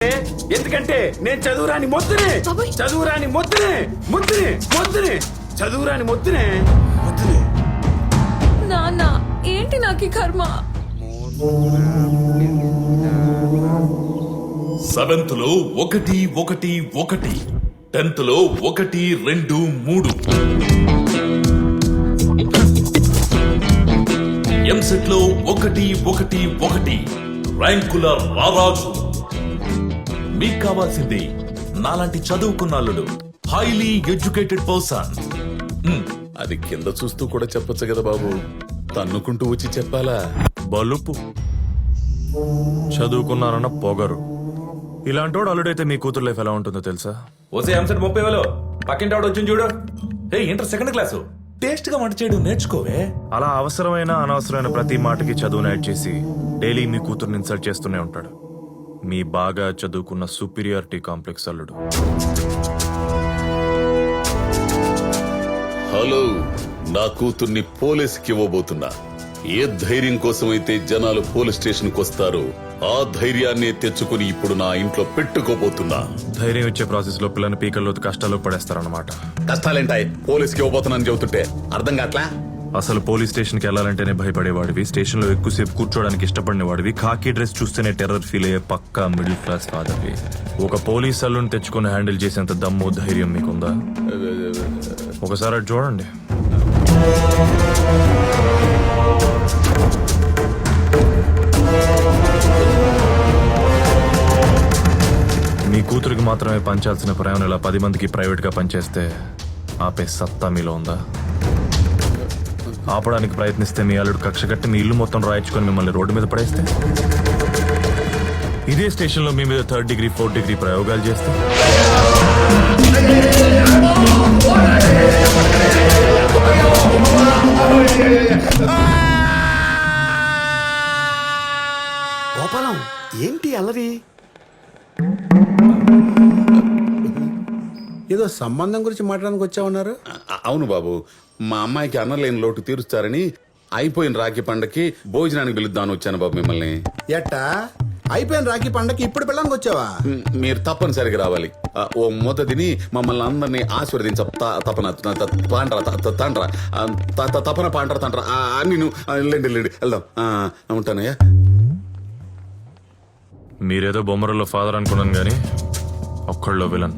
ఎందుకంటే నేను చదువురాని మొద్దునే నాన్న ఏంటి నాకు ఈ కర్మ? 7th లో 1 1 1, 10th లో 1 2 3, ఎంసెట్ లో 1 1 1, ర్యాంకుల రారాజు. మీకు కావాల్సింది నాలాంటి చదువుకున్న అల్లుడు, హైలీ ఎడ్యుకేటెడ్ పర్సన్. అది కింద చూస్తూ కూడా చెప్పొచ్చు కదా బాబు, తన్నుకుంటూ వచ్చి చెప్పాలా? బలుపు చదువుకున్నారన్న పొగరు. ఇలాంటోడు అల్లుడైతే మీ కూతురు లైఫ్ ఎలా ఉంటుందో తెలుసా? ఓసే ఎంసెట్ 30,000 పక్కింటి ఆవిడ వచ్చింది చూడు. ఇంటర్ 2nd క్లాసు టేస్ట్ గా వంట చేయడం నేర్చుకోవే. అలా అవసరమైన అనవసరమైన ప్రతి మాటకి చదువును యాడ్ చేసి డైలీ మీ కూతురుని ఇన్సల్ట్ చేస్తూనే ఉంటాడు. మీ బాగా చదువుకున్న సుపీరియారిటీ కాంప్లెక్స్ అల్లుడు. హలో, నా కూతుర్ని పోలీసుకి ఇవ్వబోతున్నా. ఏ ధైర్యం కోసమైతే జనాలు పోలీస్ స్టేషన్ కు వస్తారో ఆ ధైర్యాన్ని తెచ్చుకుని ఇప్పుడు నా ఇంట్లో పెట్టుకోబోతున్నా. ధైర్యం ఇచ్చే ప్రాసెస్ లో పిల్లని పీకల్లో కష్టాలు పడేస్తారన్నమాట. కష్టాలేంటాయి? పోలీసుకి ఇవ్వబోతున్నాను చెబుతుంటే అర్థం కావట్లా? అసలు పోలీస్ స్టేషన్ కి వెళ్లాలంటేనే భయపడేవాడివి, స్టేషన్ లో ఎక్కువసేపు కూర్చోడానికి ఇష్టపడిన వాడివి, ఖాకీ డ్రెస్ చూస్తేనే టెర్రర్ ఫీల్ అయ్యే పక్కా మిడిల్ క్లాస్ ఫాదర్వి. ఒక పోలీస్ అల్లుని తెచ్చుకుని హ్యాండిల్ చేసేంత దమ్ము ధైర్యం మీకుందా? ఒకసారి అటు చూడండి. మీ కూతురికి మాత్రమే పంచాల్సిన ప్రేమను ఇలా 10 మందికి ప్రైవేట్ గా పనిచేస్తే ఆపే సత్తా మీలో ఉందా? ఆపడానికి ప్రయత్నిస్తే మీ అల్లుడు కక్ష కట్టి మీ ఇల్లు మొత్తం రాయించుకొని మిమ్మల్ని రోడ్డు మీద పడేస్తే, ఇదే స్టేషన్ లో మీ మీద 3rd డిగ్రీ 4th డిగ్రీ ప్రయోగాలు చేస్తే, గోపాలం ఏంటి అల్లరి? ఏదో సంబంధం గురించి మాట్లాడడానికి వచ్చామన్నారు. అవును బాబు, మా అమ్మాయికి అన్నలేని లోటు తీరుస్తారని అయిపోయిన రాఖీ పండక్కి భోజనానికి పిలుద్దామని వచ్చాను బాబు మిమ్మల్ని. ఎట్టా అయిపోయిన రాఖీ పండగకి ఇప్పుడు పిల్లలకు వచ్చావా? మీరు తప్పనిసరిగా రావాలి. ఓ మొద తిని మమ్మల్ని అందరినీ ఆశీర్వదించ తపన తపన పాండ్ర తండ్ర నేను లేండి వెళ్దాం. ఉంటానయ్యా. మీరేదో బొమ్మరలో ఫాదర్ అనుకున్నాను గానీ ఒక్కళ్ళలో విలన్.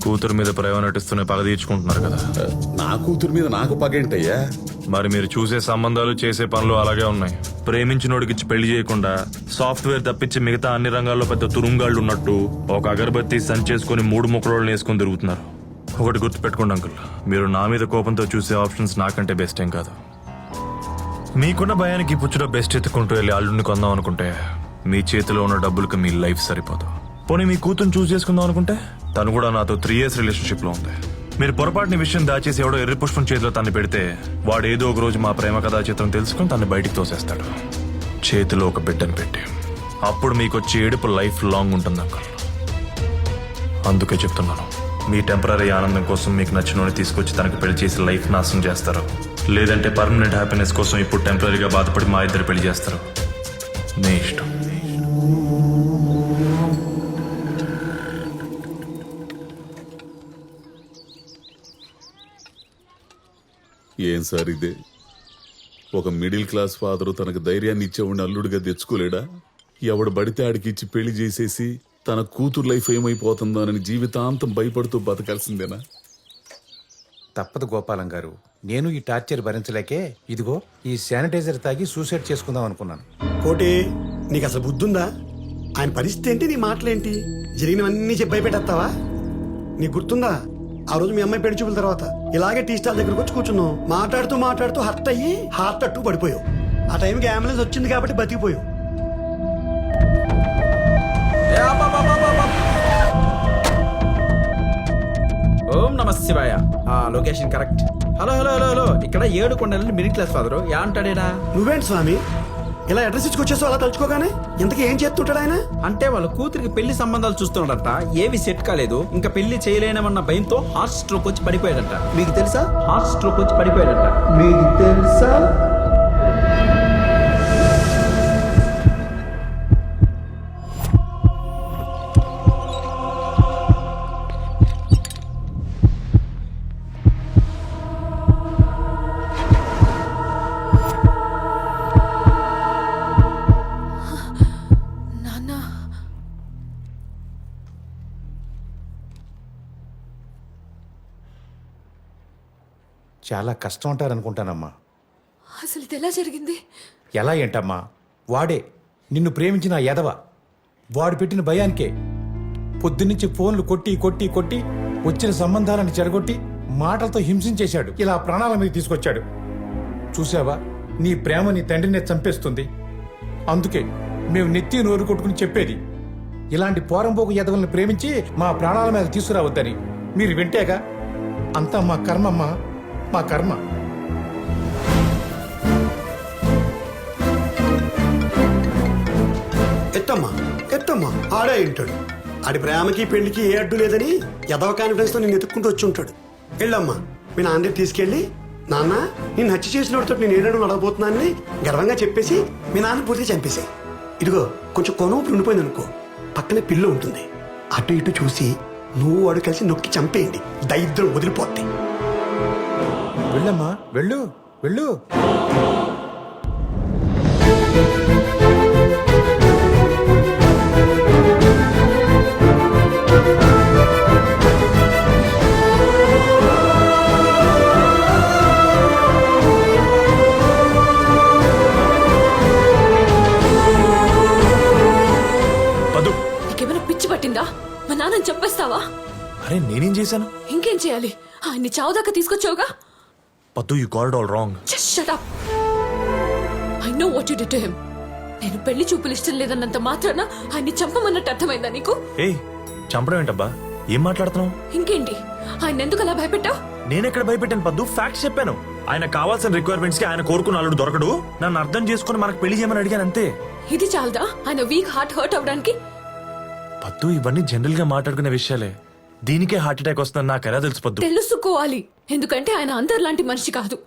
కూతురు మీద ప్రేమ నటిస్తూనే పగ తీర్చుకుంటున్నారు కదా. నా కూతురు మీద నాకు పగేంటయ్యా? మరి మీరు చూసే సంబంధాలు చేసే పనులు అలాగే ఉన్నాయి. ప్రేమించినోడికిచ్చి పెళ్లి చేయకుండా సాఫ్ట్వేర్ తప్పించి మిగతా అన్ని రంగాల్లో పెద్ద తురుంగాళ్ళు ఉన్నట్టు ఒక అగరబత్తి సంచేసుకుని 3 ముక్కలోళ్ళు వేసుకుని తిరుగుతున్నారు. ఒకటి గుర్తు పెట్టుకోండి అంకుల్, మీరు నా మీద కోపంతో చూసే ఆప్షన్స్ నాకంటే బెస్ట్ ఏం కాదు. మీకున్న భయానికి పుచ్చులో బెస్ట్ ఎత్తుకుంటూ వెళ్ళి అల్లుడిని కొందాం అనుకుంటే మీ చేతిలో ఉన్న డబ్బులకు మీ లైఫ్ సరిపోదు. పోనీ మీ కూతురు చూస్ చేసుకుందాం అనుకుంటే తను కూడా నాతో 3 years రిలేషన్షిప్ లో ఉంది. మీరు పొరపాటుని విషయం దాచేసి ఎవడో ఎర్రి పుష్పం చేతిలో తన్ని పెడితే వాడు ఏదో ఒక రోజు మా ప్రేమ కథా చిత్రం తెలుసుకుని తన్ని బయటికి తోసేస్తాడు, చేతిలో ఒక బిడ్డను పెట్టి. అప్పుడు మీకు వచ్చే ఏడుపు లైఫ్ లాంగ్ ఉంటుంది అంకుల్. అందుకే చెప్తున్నాను, మీ టెంపరీ ఆనందం కోసం మీకు నచ్చినోని తీసుకొచ్చి తనకు పెళ్లి చేసి లైఫ్ నాశనం చేస్తారు, లేదంటే పర్మనెంట్ హ్యాపీనెస్ కోసం ఇప్పుడు టెంపరీగా బాధపడి మా ఇద్దరు పెళ్లి చేస్తారు. నీ ఇష్టం. ఏం సార్ ఇదే? ఒక మిడిల్ క్లాస్ ఫాదరు తనకు ధైర్యాన్ని ఇచ్చేవాడిని అల్లుడిగా తెచ్చుకోలేడా? ఎవడు బడితే ఆడికి ఇచ్చి పెళ్లి చేసేసి తన కూతురు లైఫ్ ఏమైపోతుందో అని జీవితాంతం భయపడుతూ బతకాల్సిందేనా? తప్పదు గోపాలం గారు, నేను ఈ టార్చర్ భరించలేకే ఇదిగో ఈ శానిటైజర్ తాగి సూసైడ్ చేసుకుందాం అనుకున్నాను. కోటి, నీకు అసలు బుద్ధుందా? ఆయన పరిస్థితి ఏంటి, నీ మాటలేంటి? జరిగినవన్నీ చెప్పి భయపెట్టేస్తావా? నీకు గుర్తుందా ఆ రోజు మీ అమ్మాయి పెళ్లి చూపుల తర్వాత ఇలాగే టీ స్టాల్ దగ్గరకు వచ్చి కూర్చున్నావు. మాట్లాడుతూ హర్ట్ అయ్యి హార్ట్ అట్టు పడిపోయావు. ఆ టైంకి అంబులెన్స్ వచ్చింది కాబట్టి బతికిపోయావు. ఓం నమ శివాయ. Location correct. హలో ఇక్కడ 7 కొండలని మిడిల్ క్లాస్ ఫాదరు యా అంటాడేనా? నువ్వేంటి స్వామి ఇలా అడ్రస్ ఇచ్చుకొచ్చేసావు అలా తలుచుకోగానే? ఇంతకీ ఏం చేస్తుంటాడు ఆయన? అంటే వాళ్ళ కూతురికి పెళ్లి సంబంధాలు చూస్తున్నాడట, ఏవి సెట్ కాలేదు, ఇంకా పెళ్లి చేయలేనమన్న భయంతో హార్ట్ స్ట్రోక్ వచ్చి పడిపోయాడట. మీకు తెలుసా? హార్ట్ స్ట్రోక్ వచ్చి పడిపోయాడట. మీకు తెలుసా? చాలా కష్టం అంటారనుకుంటానమ్మా. అసలు ఇది ఎలా జరిగింది? ఎలా ఏంటమ్మా, వాడే నిన్ను ప్రేమించిన ఆ ఎదవ, వాడు పెట్టిన భయానికే పొద్దున్నుంచి ఫోన్లు కొట్టి కొట్టి కొట్టి వచ్చిన సంబంధాలను చెడగొట్టి మాటలతో హింసించేశాడు. ఇలా ప్రాణాల మీద తీసుకొచ్చాడు. చూసావా, నీ ప్రేమ నీ తండ్రిని చంపేస్తుంది. అందుకే మేము నెత్తి నోరు కొట్టుకుని చెప్పేది, ఇలాంటి పోరంబోకు ఎదవల్ని ప్రేమించి మా ప్రాణాల మీద తీసుకురావద్దని. మీరు వింటేగా, అంతా మా కర్మమ్మా, మా కర్మ. ఎత్తమ్మా ఎత్తమ్మా, ఆడే ఉంటాడు. ఆడి ప్రేమకి పెళ్లికి ఏ అడ్డు లేదని ఎదవ కాన్ఫిడెన్స్ తో నేను ఎత్తుక్కుంటూ వచ్చి ఉంటాడు. వెళ్ళమ్మా, మీ నాన్న దగ్గర తీసుకెళ్ళి, నాన్న నేను హత్య చేసినోడితో నేను ఏడాడు నడవబోతున్నానని గర్వంగా చెప్పేసి మీ నాన్న పూర్తిగా చంపేశాయి. ఇదిగో కొంచెం కొనూపు ఉండిపోయింది అనుకో, పక్కనే పిల్ల ఉంటుంది, అటు ఇటు చూసి నువ్వు వాడు కలిసి నొక్కి చంపేయండి, దరిద్రం వదిలిపోద్ది. వెళ్ళమ్మా, వెళ్ళు వెళ్ళు. పద్దు, నీకేమైనా పిచ్చి పట్టిందా? మా నాన్నని చంపేస్తావా? అరే నేనేం చేశాను? ఇంకేం చేయాలి? ఆయన్ని చావు దాకా తీసుకొచ్చావుగా. పద్దు, you got it all wrong. Just shut up. I know what you did to him. నేను పెళ్లి చూపులు ఇష్టం లేదన్నంత మాత్రాన ఆయన్ని చంపమన్నట్టు అర్థమైందా నీకు? ఏయ్, చంపడం ఏంటబ్బా? ఏం మాట్లాడుతున్నావు? ఇంకేంటి, ఆయన ఎందుకు అలా భయపెట్టావు? నేనెక్కడ భయపెట్టాను పద్దు? ఫ్యాక్ట్స్ చెప్పాను. ఆయన కావాల్సిన రిక్వైర్మెంట్స్ కి ఆయన కోరుకున్న అల్లుడు దొరకడు, నన్ను అర్థం చేసుకుని మనకు పెళ్లి చేయమని అడిగాను అంతే. ఇది చాలదా ఆయన వీక్ హార్ట్ హర్ట్ అవడానికి? పద్దు, ఇవన్నీ జనరల్ గా మాట్లాడుకునే విషయాలే. దీనికే హార్ట్ అటాక్ వస్తుందని నాకు ఎలా తెలుసు పద్దు? తెలుసుకోవాలి, ఎందుకంటే ఆయన అందరిలాంటి మనిషి కాదు.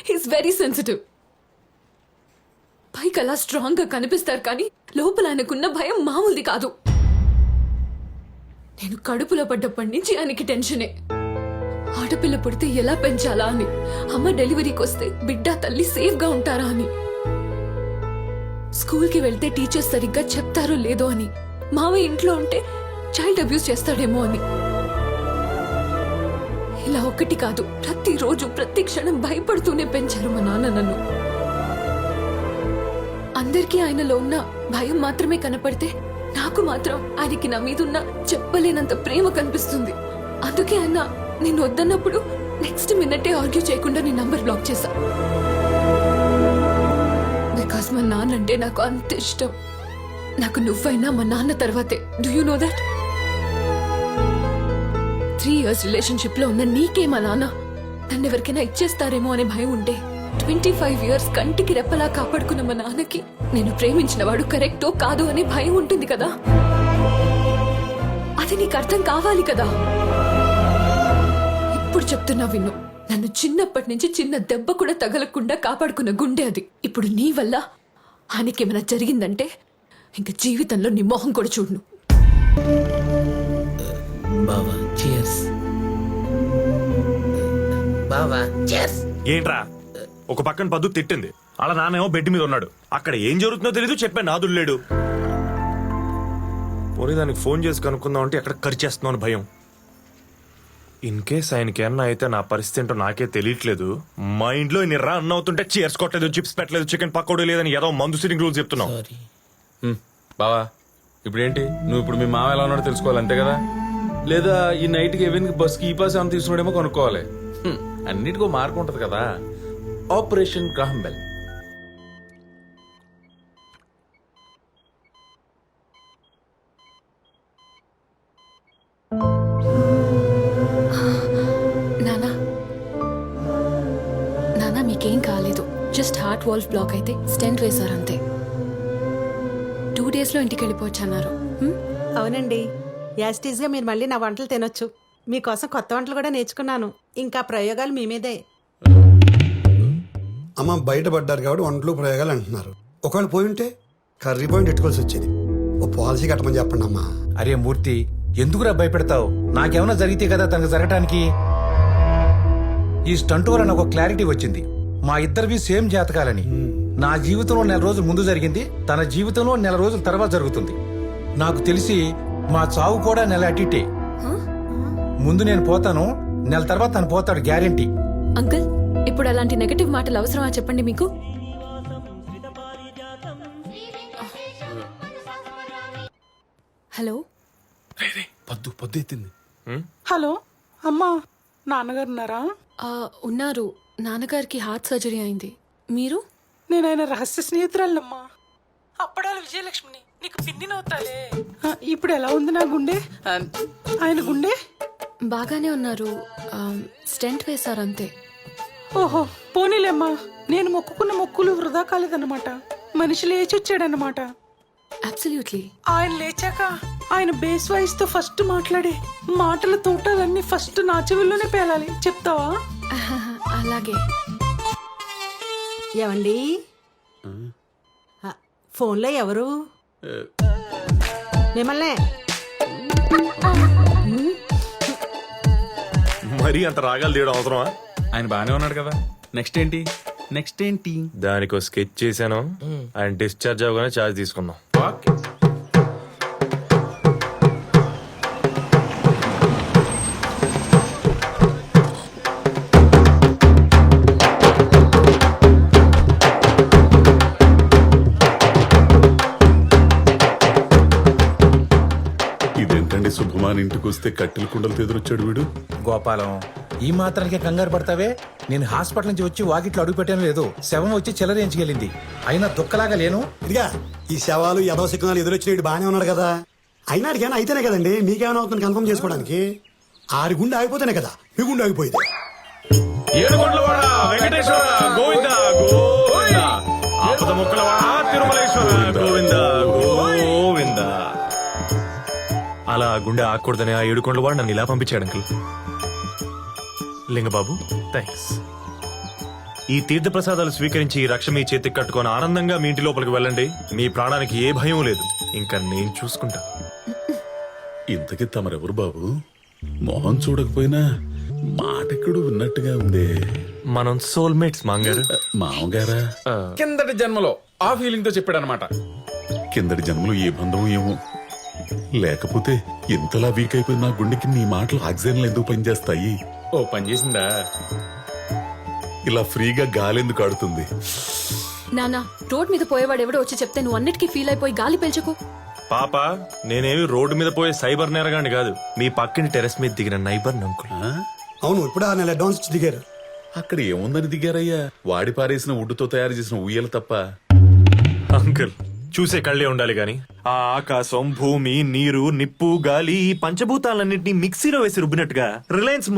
He's very sensitive. పైకి అలా స్ట్రాంగ్ గా కనిపిస్తారు కానీ లోపల ఆయనకున్న భయం మామూలుది కాదు. నేను కడుపులో పడ్డప్పటి నుంచి ఆయనకి టెన్షనే. ఆడపిల్ల పుడితే ఎలా పెంచాలా అని, అమ్మ డెలివరీకి వస్తే బిడ్డ తల్లి సేఫ్ గా ఉంటారా అని, స్కూల్ కి వెళ్తే టీచర్స్ సరిగ్గా చెప్తారో లేదో అని, మావయ్య ఇంట్లో ఉంటే చైల్డ్ అబ్యూస్ చేస్తాడేమో అని. ఇలా ఒక్కటి కాదు, ప్రతిరోజు ప్రతి క్షణం భయపడుతూనే పెంచారు మా నాన్న నన్ను. అందరికీ ఆయనలో ఉన్న భయం మాత్రమే కనపడితే నాకు మాత్రం ఆయనకి నా మీదున్న చెప్పలేనంత ప్రేమ కనిపిస్తుంది. అందుకే ఆయన నేను వద్దన్నప్పుడు నెక్స్ట్ మినిటే ఆర్గ్యూ చేయకుండా నీ నంబర్ బ్లాక్ చేశా. బికాస్ మా నాన్న అంటే నాకు అంత ఇష్టం. నాకు నువ్వైనా మా నాన్న తర్వాతే. Do you know that? 3 years relationship లో ఉన్న నీకే మా నాన్న నన్ను ఎవరికైనా ఇచ్చేస్తారేమో అనే భయం ఉంటే, 25 years కంటికి రెప్పలా కాపాడుకున్న మా నాన్నకి నేను ప్రేమించిన వాడు కరెక్టో కాదో అనే భయం ఉంటుంది కదా. అది నీకు అర్థం కావాలి కదా. ఇప్పుడు చెప్తున్నా విన్ను, నన్ను చిన్నప్పటి నుంచి చిన్న దెబ్బ కూడా తగలకుండా కాపాడుకున్న గుండె అది. ఇప్పుడు నీ వల్ల ఆయనకేమైనా జరిగిందంటే ఇంక జీవితంలో నీ మొహం కూడా చూడను. బావా చియర్స్. బావా చియర్స్. ఏంట్రా, ఒక పక్కన పద్దు తిట్టింది, అలా నానేమో బెడ్ మీద ఉన్నాడు. అక్కడ ఏం జరుగుతుందో తెలీదు, చెప్పాను నాదులు లేడు. పోనీ దానికి ఫోన్ చేసి కనుక్కుందాం అంటే ఎక్కడ ఖర్చు చేస్తున్నాను భయం. ఇన్ కేస్ ఆయనకి ఏమన్నా అయితే నా పరిస్థితి ఏంటో నాకే తెలియట్లేదు. మా ఇంట్లో నిర్రా అన్న అవుతుంటే చీర్స్ కొట్టలేదు, చిప్స్ పెట్టలేదు, చికెన్ పకోడీ లేదని ఏదో మందు సిరింగ్ రూల్స్ చెప్తున్నావు. సారీ. బావా ఇప్పుడేంటి, నువ్వు ఇప్పుడు మీ మామ ఎలా ఉన్నాడో తెలుసుకోవాలి అంతే కదా? లేదా ఈ నైట్కి ఎవెన్కి బస్కి ఈ పాస్ ఏమైనా తీసుకున్నాడేమో కొనుక్కోవాలి. అన్నిటికో మార్కు ఉంటుంది కదా. Operation Graham bell. నానా నానా మీకేం కాలేదు, జస్ట్ హార్ట్ వాల్వ్ బ్లాక్ అయితే స్టెంట్ వేశారు అంతే. 2 days లో ఇంటికి వెళ్ళిపోవచ్చన్నారు. అవునండి, యాస్టీస్గా మీరు మళ్ళీ నా వంటలు తినొచ్చు. మీకోసం కొత్త వంటలు కూడా నేర్చుకున్నాను. ఇంకా ప్రయోగాలు మీ మీదే. అమ్మ బయటపడ్డారు కాబట్టి వంటలు ప్రయోగాలు అంటున్నారు. ఒకవేళ పోయి ఉంటే కర్రీ పాయింట్ ఎట్టుకోవాల్సి వచ్చేది. ఓ పాలసీ కట్టమని చెప్పండి అమ్మా. అరే మూర్తి, ఎందుకురా భయపెడతావు? నాకేమైనా జరిగితే కదా తనకు జరగటానికి. ఈ స్టంట్ వల్ల నాకు క్లారిటీ వచ్చింది, మా ఇద్దరివి సేమ్ జాతకాలని. నా జీవితంలో 4 రోజులు ముందు జరిగింది, తన జీవితంలో 4 రోజుల తర్వాత జరుగుతుంది. నాకు తెలిసి మా చావు కూడా 1 నెల అటిటే. ముందు నేను పోతాను, 1 నెల తర్వాత తను పోతాడు, గ్యారెంటీ. అంకుల్ ఇప్పుడు అలాంటి నెగటివ్ మాటలు అవసరమా చెప్పండి మీకు? హలో, పొద్దు ఎత్తింది. హలో అమ్మా, నాన్నగారు ఉన్నారా? ఉన్నారు. నాన్నగారికి హార్ట్ సర్జరీ అయింది. మీరు? నేను ఆయన రహస్య స్నేహితురాలమ్మా, అప్పడాల విజయలక్ష్మిని. నీకు పిన్నినవుతాలే. ఇప్పుడు ఎలా ఉంది నా గుండె? ఆయన గుండె బాగానే ఉన్నారు. స్టెంట్ వేశారంతే. ఓహో, పోనీలేమ్మా. నేను మొక్కుకున్న మొక్కులు వృధా కాలేదన్నమాట. మనిషి లేచి వచ్చాడన్నమాట. అబ్సల్యూట్లీ. ఆయన లేచాక ఆయన బేస్ వాయిస్ తో ఫస్ట్ మాట్లాడే మాటల తోటలన్నీ ఫస్ట్ నా చెవుల్లోనే పేలాలి. చెప్తావా? అలాగే. ఏమండి, ఫోన్లో ఎవరు? మిమ్మల్నే. మరీ అంత రాగాలు తీయడం అవసరమా? ఆయన బాగానే ఉన్నాడు కదా. నెక్స్ట్ ఏంటి? దానికో స్కెచ్ చేశాను. ఆయన డిశ్చార్జ్ అవగానే ఛార్జ్ తీసుకుందాం. ఓకే. ఇదేంటండి శుభమాన్ ఇంటికి వస్తే కట్టెల కుండలతో ఎదురొచ్చాడు వీడు. గోపాలం, ఈ మాత్రానికే కంగారు పడతావే? నేను హాస్పిటల్ నుంచి వచ్చి వాకిట్లో అడుగు పెట్టాను లేదు, శవం వచ్చి చెలరేంచుకెళ్ళింది. అయినా దుక్కలాగా లేను. ఇదిగా ఈ శవాలు యదవ సిగ్నల్ ఎదురొచ్చిన బాగానే ఉన్నాడు కదా. అయినా అడిగానే అయితేనే కదండి మీకేమైనా అవుతుంది కన్ఫర్మ్ చేసుకోవడానికి. ఆరి గుండె ఆగిపోతేనే కదా మీ గుండె ఆగిపోయింది. ఏడుకొండలవాడ వెంకటేశ్వర గోవింద గోవింద, ఆపద ముక్కలవాడ తిరుమలేశ్వర గోవింద గోవింద. అలా గుండె ఆకూడదని ఆ ఏడుకొండలవాడు నన్ను ఇలా పంపించాడు అంకుల్. లింగబాబు, థ్యాంక్స్. ఈ తీర్థ ప్రసాదాలు స్వీకరించి ఈ రక్ష మీ చేతికి కట్టుకొని ఆనందంగా మీ ఇంటి లోపలికి వెళ్ళండి. మీ ప్రాణానికి ఏ భయం లేదు. ఇంకా నేను చూసుకుంటా. ఇంతకీ తమరెవరు బాబు? మొహం చూడకపోయినా మాటెక్కడు విన్నట్టుగా ఉంది. మనం సోల్మేట్స్ మాంగారు. మామగారా? కిందటి జన్మలో ఆ ఫీలింగ్ తో చెప్పాడు అనమాట. కిందటి జన్మలో ఏ బంధం ఏమో, లేకపోతే ఇంతలా వీక్ అయిపోయిన నా గుండెకి నీ మాటలు ఆక్సిజన్లు ఎందుకు పనిచేస్తాయి? ఓ పని చేసిందా? ఇలా ఫ్రీగా గాలెందుకు ఆడుతుంది? నానా, రోడ్ మీద పోయేవాడు ఎవడో వచ్చి చెప్తే నువ్వు అన్నిటికీ ఫీల్ అయిపోయి గాలి పీల్చకు. పాప, నేనేమి రోడ్డు మీద పోయే సైబర్ నేరగాండి కాదు. మీ పక్కని టెరెస్ మీద దిగిన నైబర్ అంకుల్. ఆ? అవును, ఇప్పుడు 6 నెలల అడ్వాన్స్ ఇచ్చి దిగారు. అక్కడ ఏముందని దిగారయ్యా? వాడి పారేసిన వుడ్డుతో తయారు చేసిన ఉయ్యలు తప్ప. అంకుల్, చూసే కళ్ళే ఉండాలి గాని ఆ ఆకాశం, భూమి, నీరు, నిప్పు, గాలి, ఈ పంచభూతాలన్నింటినీ మిక్సీలో వేసి రుబ్బినట్టుగా రిలయన్స్